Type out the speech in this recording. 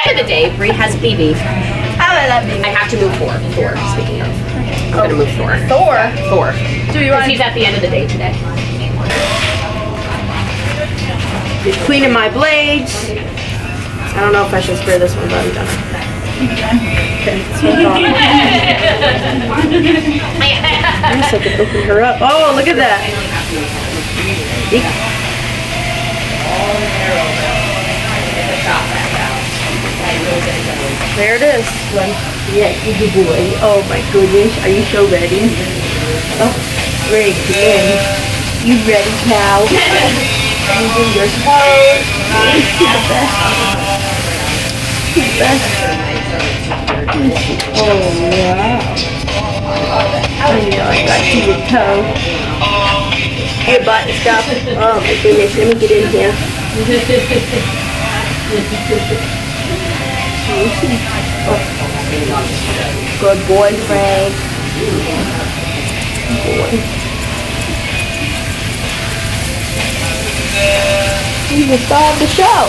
End of the day, Bree has BB. How would that be? I have to move Thor. Speaking of, I'm gonna move Thor. Thor? Thor. Do you want? He's at the end of the day today. The queen of my blades. I don't know if I should spray this one, but I'm done. Okay, so I guess I could open her up. Oh, look at that. There it is. Yeah, good boy. Oh my goodness. Are you so ready? Oh, very good. You ready now? Using your toes. You're the best. You're the best. Oh, wow. I know I got you your toe. Your butt and stuff. Oh my goodness. Let me get in here. Oh. Good boy, Frank. Good boy. You just saw the show.